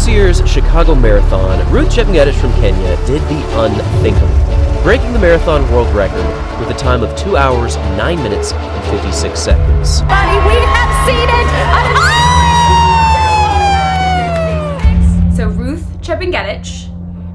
this year's Chicago Marathon, Ruth Chepngetich from Kenya did the unthinkable, breaking the marathon world record with a time of 2 hours, 9 minutes, and 56 seconds. Buddy, we have seen it! So Ruth Chepngetich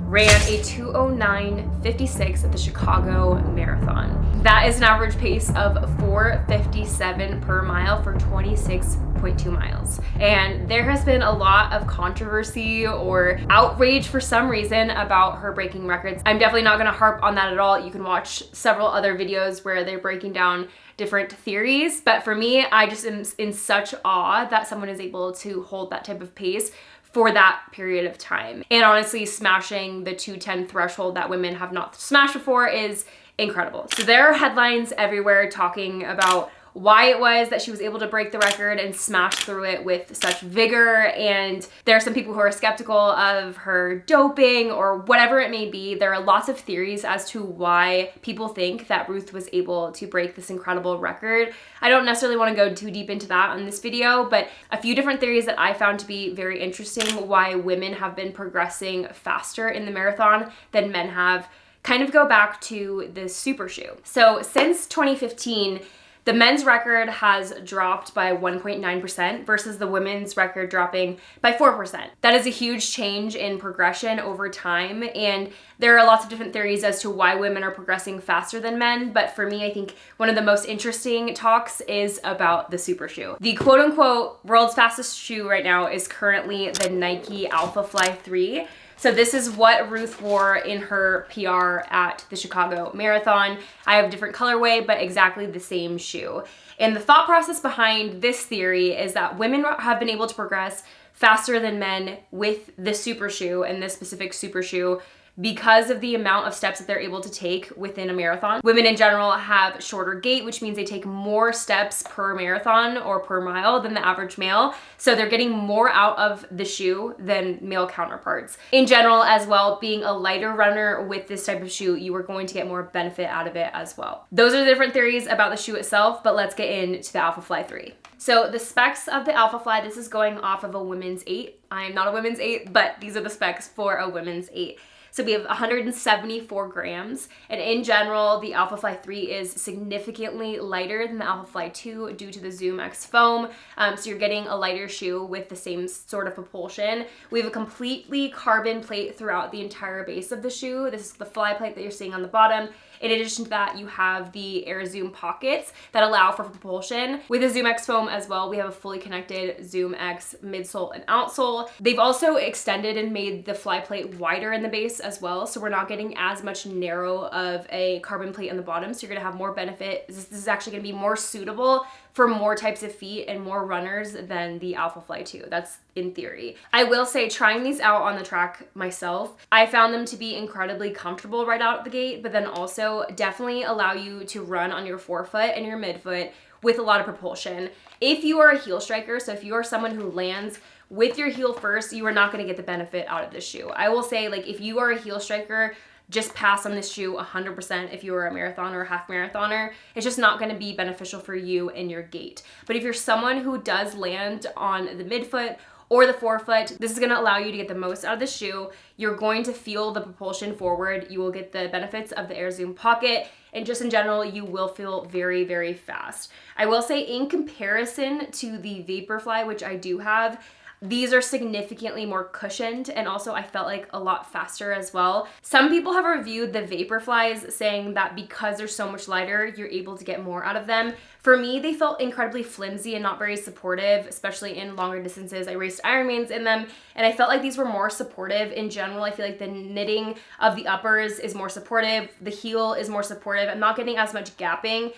ran a 2:09:56 at the Chicago Marathon. That is an average pace of 4:57 per mile for 26.2 miles. And there has been a lot of controversy or outrage for some reason about her breaking records. I'm definitely not gonna harp on that at all. You can watch several other videos where they're breaking down different theories. But for me, I just am in such awe that someone is able to hold that type of pace for that period of time. And honestly, smashing the 2:10 threshold that women have not smashed before is incredible. So there are headlines everywhere talking about why it was that she was able to break the record and smash through it with such vigor. And there are some people who are skeptical of her doping or whatever it may be. There are lots of theories as to why people think that Ruth was able to break this incredible record. I don't necessarily want to go too deep into that in this video, but a few different theories that I found to be very interesting why women have been progressing faster in the marathon than men have kind of go back to the super shoe. So since 2015, the men's record has dropped by 1.9% versus the women's record dropping by 4%. That is a huge change in progression over time, and there are lots of different theories as to why women are progressing faster than men, but for me, I think one of the most interesting talks is about the super shoe. The quote-unquote world's fastest shoe right now is currently the Nike Alphafly 3. So this is what Ruth wore in her PR at the Chicago Marathon. I have a different colorway, but exactly the same shoe. And the thought process behind this theory is that women have been able to progress faster than men with the super shoe and this specific super shoe because of the amount of steps that they're able to take within a marathon. Women in general have shorter gait, which means they take more steps per marathon or per mile than the average male. So they're getting more out of the shoe than male counterparts. In general as well, being a lighter runner with this type of shoe, you are going to get more benefit out of it as well. Those are the different theories about the shoe itself, but let's get into the Alphafly 3. So the specs of the Alphafly, this is going off of a women's 8. I am not a women's 8, but these are the specs for a women's 8. So we have 174 grams, and in general, the Alphafly 3 is significantly lighter than the Alphafly 2 due to the Zoom X foam. So you're getting a lighter shoe with the same sort of propulsion. We have a completely carbon plate throughout the entire base of the shoe. This is the fly plate that you're seeing on the bottom. In addition to that, you have the Air Zoom pockets that allow for propulsion. With the Zoom X foam as well, we have a fully connected Zoom X midsole and outsole. They've also extended and made the fly plate wider in the base as well, so we're not getting as much narrow of a carbon plate on the bottom, so you're gonna have more benefit. This is actually gonna be more suitable for more types of feet and more runners than the Alphafly 2. That's in theory. I will say, trying these out on the track myself, I found them to be incredibly comfortable right out the gate, but then also definitely allow you to run on your forefoot and your midfoot with a lot of propulsion. If you are a heel striker, so if you are someone who lands with your heel first, you are not gonna get the benefit out of this shoe. I will say, like, if you are a heel striker, just pass on this shoe 100% if you are a marathoner or half marathoner. It's just not gonna be beneficial for you and your gait. But if you're someone who does land on the midfoot or the forefoot, this is gonna allow you to get the most out of the shoe. You're going to feel the propulsion forward. You will get the benefits of the Air Zoom pocket, and just in general, you will feel very, very fast. I will say, in comparison to the Vaporfly, which I do have, these are significantly more cushioned, and also I felt like a lot faster as well. Some people have reviewed the Vaporflies saying that because they're so much lighter, you're able to get more out of them. For me, they felt incredibly flimsy and not very supportive, especially in longer distances. I raced Ironmans in them, and I felt like these were more supportive. In general, I feel like the knitting of the uppers is more supportive. The heel is more supportive. I'm not getting as much gapping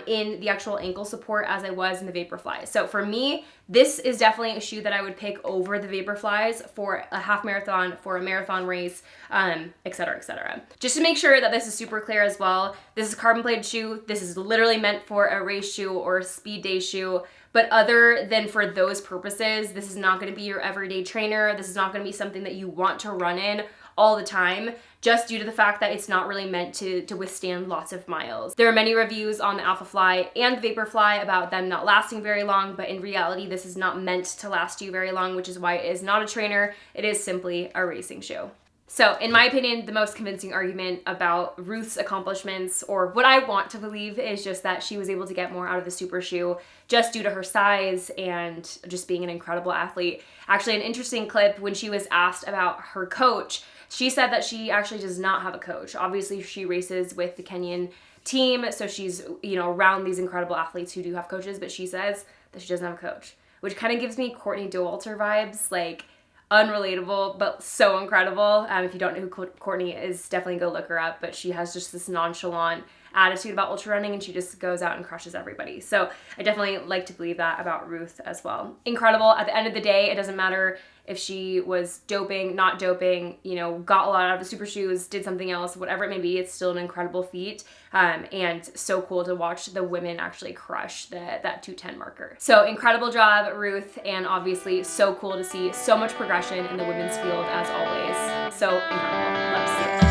in the actual ankle support as I was in the Vaporfly. So for me, this is definitely a shoe that I would pick over the Vaporflies for a half marathon, for a marathon race, et cetera, et cetera. Just to make sure that this is super clear as well, this is a carbon plated shoe. This is literally meant for a race shoe or a speed day shoe. But other than for those purposes, this is not going to be your everyday trainer. This is not going to be something that you want to run in all the time, just due to the fact that it's not really meant to withstand lots of miles. There are many reviews on the Alphafly and the Vaporfly about them not lasting very long, but in reality, this is not meant to last you very long, which is why it is not a trainer. It is simply a racing shoe. So in my opinion, the most convincing argument about Ruth's accomplishments, or what I want to believe, is just that she was able to get more out of the super shoe just due to her size and just being an incredible athlete. Actually, an interesting clip, when she was asked about her coach, she said that she actually does not have a coach. Obviously, she races with the Kenyan team, so she's, you know, around these incredible athletes who do have coaches, but she says that she doesn't have a coach, which kind of gives me Courtney Dauwalter vibes, like unrelatable, but so incredible. If you don't know who Courtney is, definitely go look her up, but she has just this nonchalant attitude about ultra running, and she just goes out and crushes everybody. So I definitely like to believe that about Ruth as well. Incredible. At the end of the day, it doesn't matter if she was doping, not doping, you know, got a lot out of the super shoes, did something else, whatever it may be, it's still an incredible feat. And so cool to watch the women actually crush that 210 marker. So incredible job, Ruth, and obviously so cool to see so much progression in the women's field as always. So incredible. Love to see it.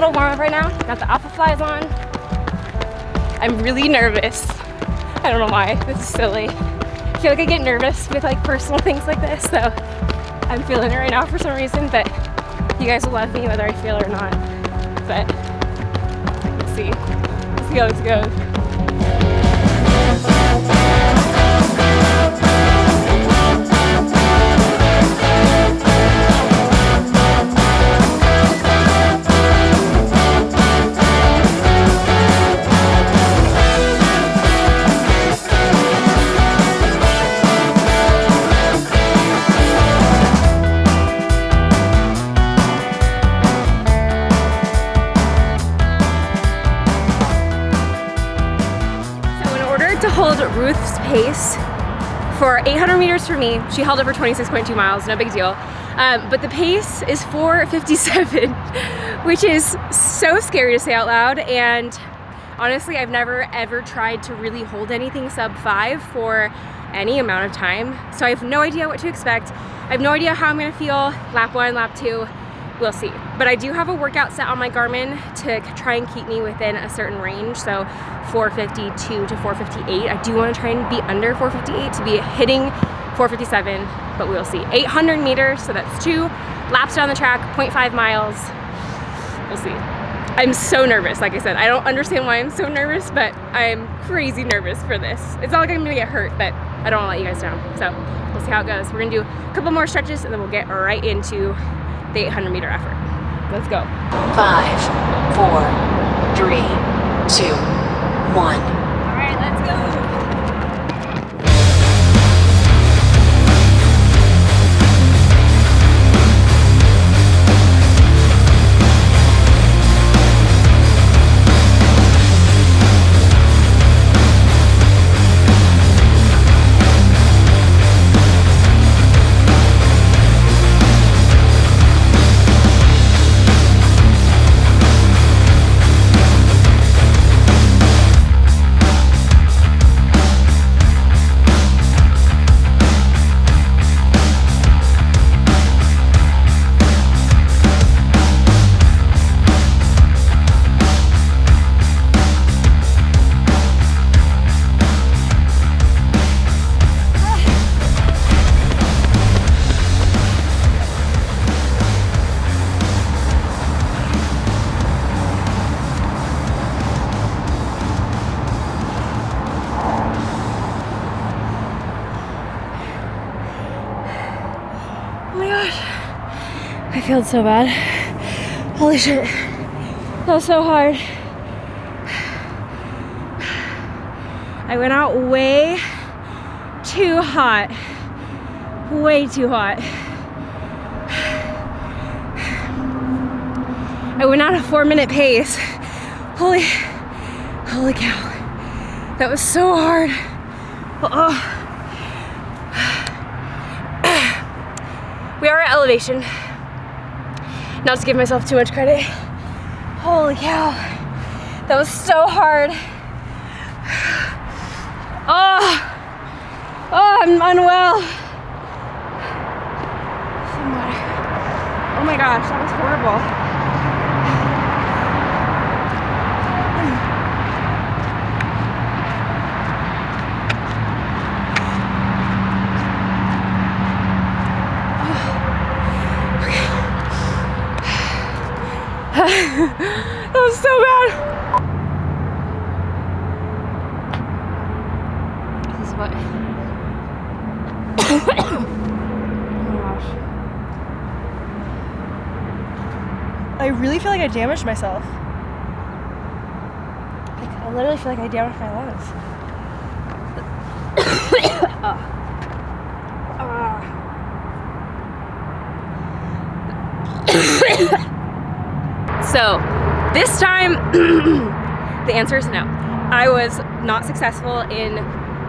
Warm up right now. Got the Alphaflies on. I'm really nervous. I don't know why. This is silly. I feel like I get nervous with like personal things like this, so I'm feeling it right now for some reason, but you guys will love me whether I feel it or not. But let's see. Let's see how this goes. Ruth's pace for 800 meters for me. She held it for 26.2 miles, no big deal. But the pace is 4:57, which is so scary to say out loud. And honestly, I've never ever tried to really hold anything sub 5 for any amount of time. So I have no idea what to expect. I have no idea how I'm gonna feel lap 1, lap 2. We'll see. But I do have a workout set on my Garmin to try and keep me within a certain range. So 452 to 458. I do want to try and be under 458 to be hitting 457, but we'll see. 800 meters, so that's 2 laps down the track, 0.5 miles. We'll see. I'm so nervous, like I said. I don't understand why I'm so nervous, but I'm crazy nervous for this. It's not like I'm gonna get hurt, but I don't want to let you guys down. So we'll see how it goes. We're gonna do a couple more stretches and then we'll get right into the 800 meter effort. Let's go. 5, 4, 3, 2, 1. All right, let's go. I feel so bad. Holy shit. That was so hard. I went out way too hot. Way too hot. I went out a 4-minute pace. Holy cow. That was so hard. We are at elevation. Not to give myself too much credit, Holy cow. That was so hard. Oh, I'm unwell. Some water. Oh my gosh, that was horrible. That was so bad. This is what. Oh my gosh. I really feel like I damaged myself. Like, I literally feel like I damaged my lungs. So this time, the answer is no. I was not successful in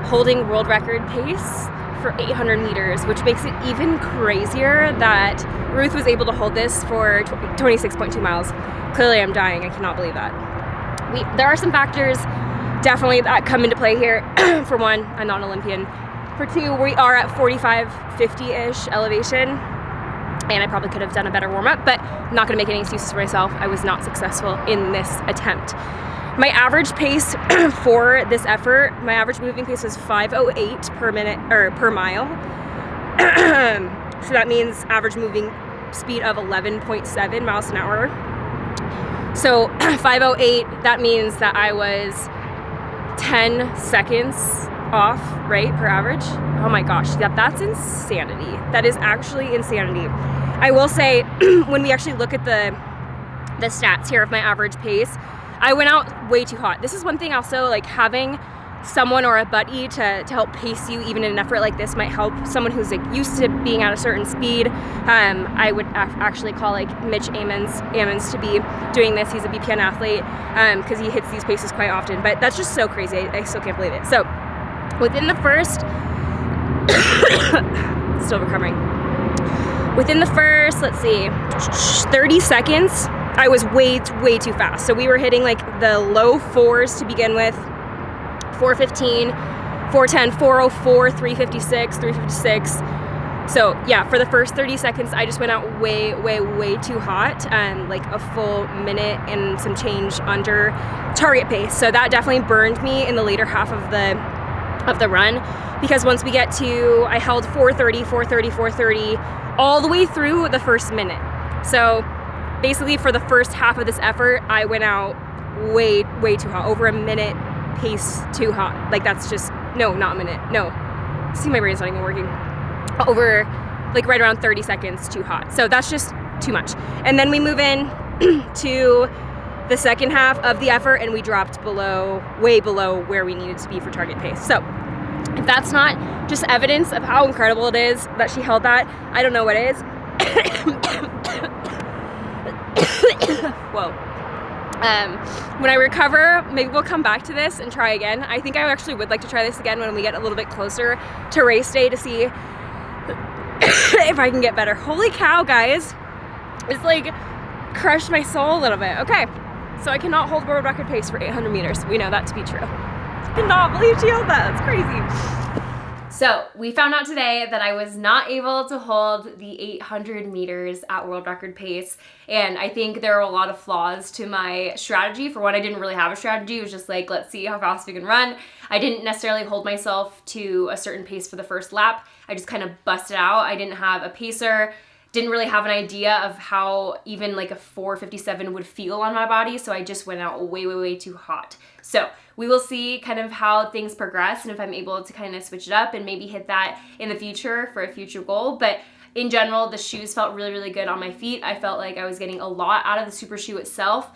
holding world record pace for 800 meters, which makes it even crazier that Ruth was able to hold this for 26.2 miles. Clearly I'm dying, I cannot believe that. There are some factors definitely that come into play here. For one, I'm not an Olympian. For two, we are at 45, 50-ish elevation. And I probably could have done a better warm-up, but I'm not gonna make any excuses for myself. I was not successful in this attempt. My average pace for this effort, my average moving pace was 5:08 per minute, or per mile. So that means average moving speed of 11.7 miles an hour. So 5:08, that means that I was 10 seconds off, right, per average? Oh my gosh, that's insanity. That is actually insanity. I will say, when we actually look at the stats here of my average pace, I went out way too hot. This is one thing also, like having someone or a buddy to help pace you even in an effort like this might help. Someone who's like used to being at a certain speed. I would actually call like Mitch Ammons to be doing this. He's a BPN athlete because he hits these paces quite often, but that's just so crazy. I still can't believe it. So within the first, still recovering. Within the first, let's see, 30 seconds, I was way too fast. So we were hitting like the low fours to begin with, 4:15, 4:10, 4:04, 3:56, 3:56. So yeah, for the first 30 seconds, I just went out way too hot, like a full minute and some change under target pace. So that definitely burned me in the later half of the run, because once we get to, I held 4:30, 4:30, 4:30 all the way through the first minute. So basically for the first half of this effort, I went out way too hot, over a minute pace too hot. Like that's just, no, not a minute, no. See, my brain's not even working. Over like right around 30 seconds too hot. So that's just too much. And then we move in to the second half of the effort and we dropped way below where we needed to be for target pace. So if that's not just evidence of how incredible it is that she held that, I don't know what is. Whoa. When I recover, maybe we'll come back to this and try again. I think I actually would like to try this again when we get a little bit closer to race day to see if I can get better. Holy cow, guys. It's like crushed my soul a little bit. Okay, so I cannot hold world record pace for 800 meters. We know that to be true. I cannot believe she held that. That's crazy. So we found out today that I was not able to hold the 800 meters at world record pace. And I think there are a lot of flaws to my strategy. For one, I didn't really have a strategy. It was just like, let's see how fast we can run. I didn't necessarily hold myself to a certain pace for the first lap. I just kind of busted out. I didn't have a pacer. Didn't really have an idea of how even like a 4:57 would feel on my body. So I just went out way too hot. So we will see kind of how things progress and if I'm able to kind of switch it up and maybe hit that in the future for a future goal. But in general, the shoes felt really good on my feet. I felt like I was getting a lot out of the super shoe itself.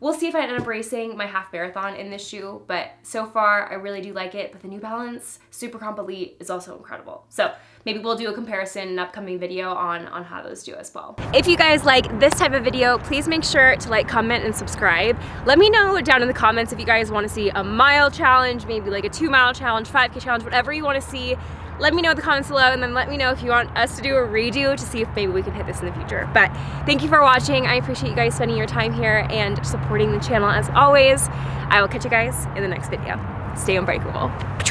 We'll see if I end up racing my half marathon in this shoe, but so far I really do like it. But the New Balance Super Comp Elite is also incredible. So maybe we'll do a comparison in an upcoming video on how those do as well. If you guys like this type of video, please make sure to like, comment, and subscribe. Let me know down in the comments if you guys want to see a mile challenge, maybe like a 2-mile challenge, 5K challenge, whatever you want to see. Let me know in the comments below, and then let me know if you want us to do a redo to see if maybe we can hit this in the future. But thank you for watching. I appreciate you guys spending your time here and supporting the channel as always. I will catch you guys in the next video. Stay unbreakable.